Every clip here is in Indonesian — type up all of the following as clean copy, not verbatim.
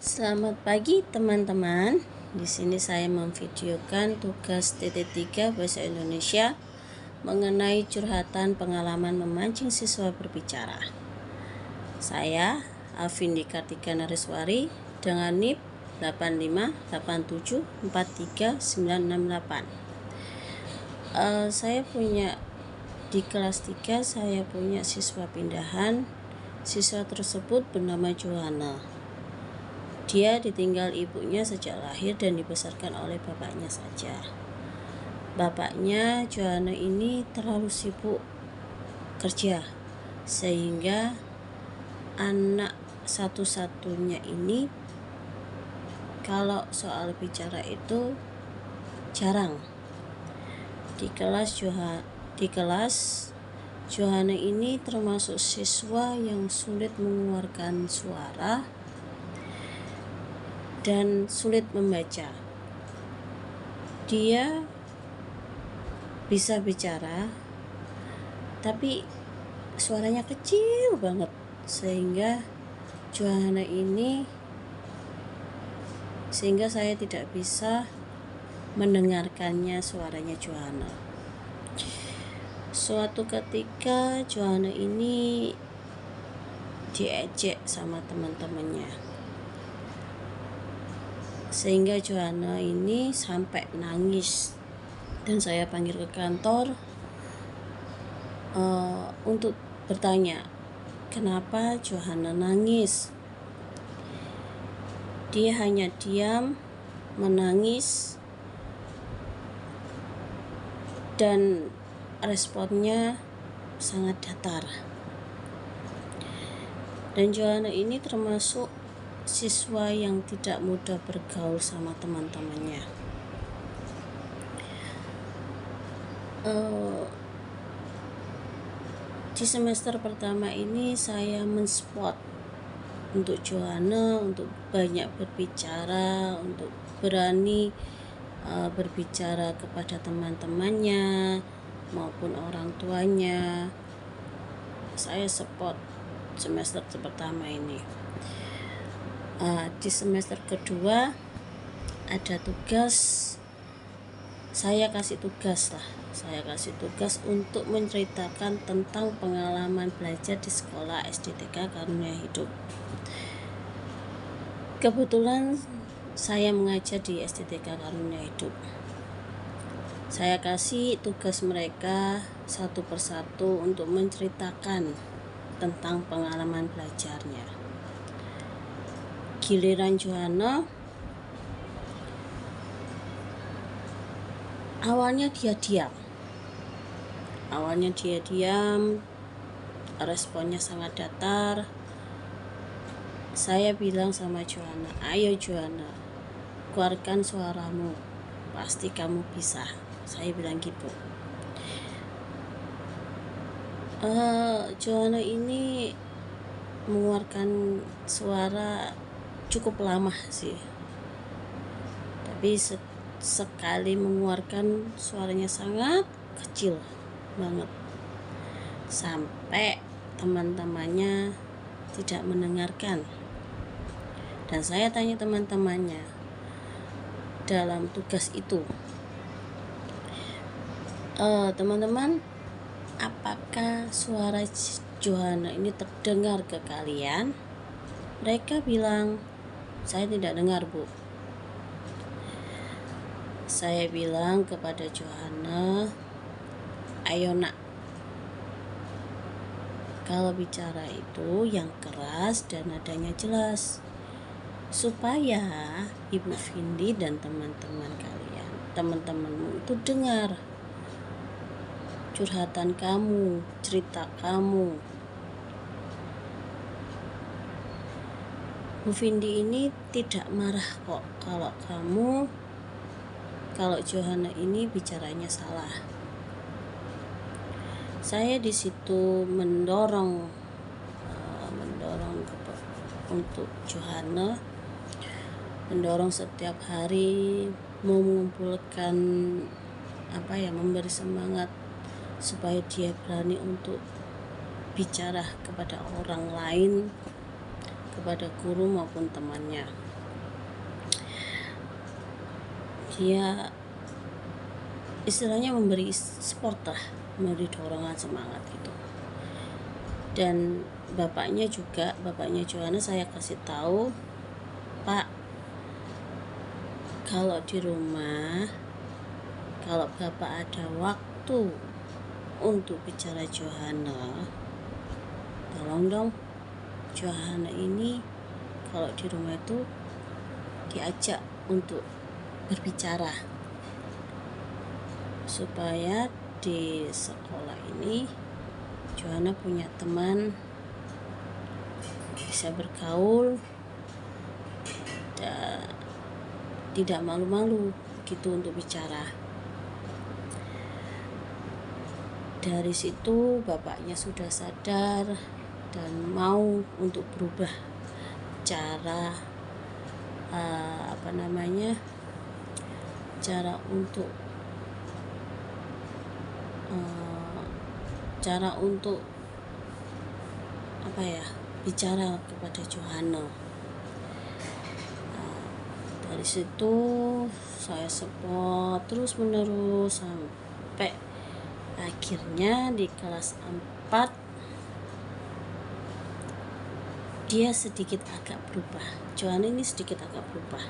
Selamat pagi teman-teman. Di sini saya memvideokan tugas TT3 Bahasa Indonesia mengenai curhatan pengalaman memancing siswa berbicara. Saya Alvindi Kartika Nariswari dengan NIP 858743968. Saya punya di kelas 3 saya punya siswa pindahan. Siswa tersebut bernama Johanna. Dia ditinggal ibunya sejak lahir dan dibesarkan oleh bapaknya saja. Bapaknya Johanna ini terlalu sibuk kerja, sehingga anak satu-satunya ini kalau soal bicara itu jarang. Di kelas Johanna ini termasuk siswa yang sulit mengeluarkan suara dan sulit membaca. Dia bisa bicara, tapi suaranya kecil banget, sehingga saya tidak bisa mendengarkannya suaranya Johanna. Suatu ketika Johanna ini diejek sama teman-temannya, sehingga Johanna ini sampai nangis, dan saya panggil ke kantor untuk bertanya kenapa Johanna nangis. Dia hanya diam, menangis, dan responnya sangat datar. Dan Johanna ini termasuk siswa yang tidak mudah bergaul sama teman-temannya. Di semester pertama ini saya mensupport untuk Johanna untuk banyak berbicara, untuk berani berbicara kepada teman-temannya maupun orang tuanya. Saya support semester pertama ini. Di semester kedua ada tugas, saya kasih tugas untuk menceritakan tentang pengalaman belajar di sekolah SDTK Karunia Hidup. Kebetulan saya mengajar di SDTK Karunia Hidup. Saya kasih tugas mereka satu persatu untuk menceritakan tentang pengalaman belajarnya. Giliran Johanna, awalnya dia diam, responnya sangat datar. Saya bilang sama Johanna, ayo Johanna, keluarkan suaramu, pasti kamu bisa. Saya bilang gitu. Johanna ini mengeluarkan suara cukup lama sih, tapi sekali mengeluarkan suaranya sangat kecil banget, sampai teman-temannya tidak mendengarkan. Dan saya tanya teman-temannya dalam tugas itu, teman-teman, apakah suara Johanna ini terdengar ke kalian? Mereka bilang, saya tidak dengar, Bu. Saya bilang kepada Johanna, ayo nak, kalau bicara itu yang keras dan nadanya jelas, supaya Ibu Vindi dan teman-temanmu itu dengar curhatan kamu, cerita kamu. Bu Vindi ini tidak marah kok kalau Johanna ini bicaranya salah. Saya di situ mendorong untuk Johanna, mendorong setiap hari, mengumpulkan memberi semangat supaya dia berani untuk bicara kepada orang lain, kepada guru maupun temannya. dia istilahnya memberi support lah, memberi dorongan semangat gitu. Dan bapaknya Johanna saya kasih tahu, Pak, kalau di rumah, kalau Bapak ada waktu untuk bicara Johanna, tolong dong Johanna ini kalau di rumah itu diajak untuk berbicara, supaya di sekolah ini Johanna punya teman, bisa bergaul dan tidak malu-malu gitu untuk bicara. Dari situ bapaknya sudah sadar dan mau untuk berubah cara cara untuk bicara kepada Johanna. Dari situ saya support terus menerus sampai akhirnya di kelas 4 dia sedikit agak berubah. Johanna ini sedikit agak berubah.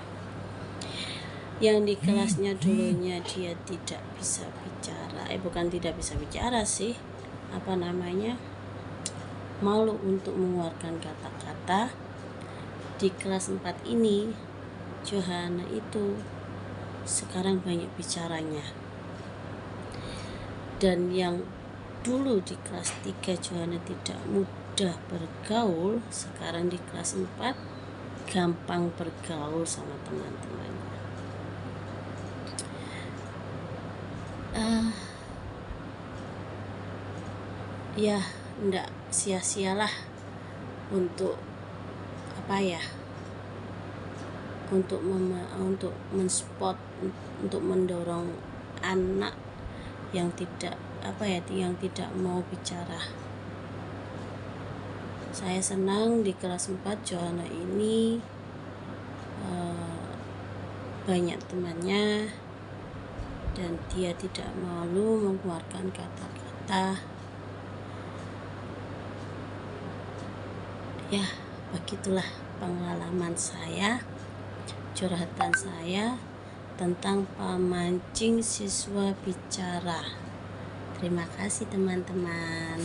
Yang di kelasnya dulunya dia tidak bisa bicara, bukan tidak bisa bicara sih, malu untuk mengeluarkan kata-kata. Di kelas 4 ini Johanna itu sekarang banyak bicaranya. Dan yang dulu di kelas 3 Johanna tidak mudah bergaul, sekarang di kelas 4 gampang bergaul sama teman-temannya. Ya enggak sia-sialah untuk untuk mensupport, untuk mendorong anak yang tidak mau bicara. Saya senang di kelas 4 Johanna ini banyak temannya dan dia tidak malu mengeluarkan kata-kata. Ya, begitulah pengalaman saya, curhatan saya tentang pemancing siswa bicara. Terima kasih teman-teman.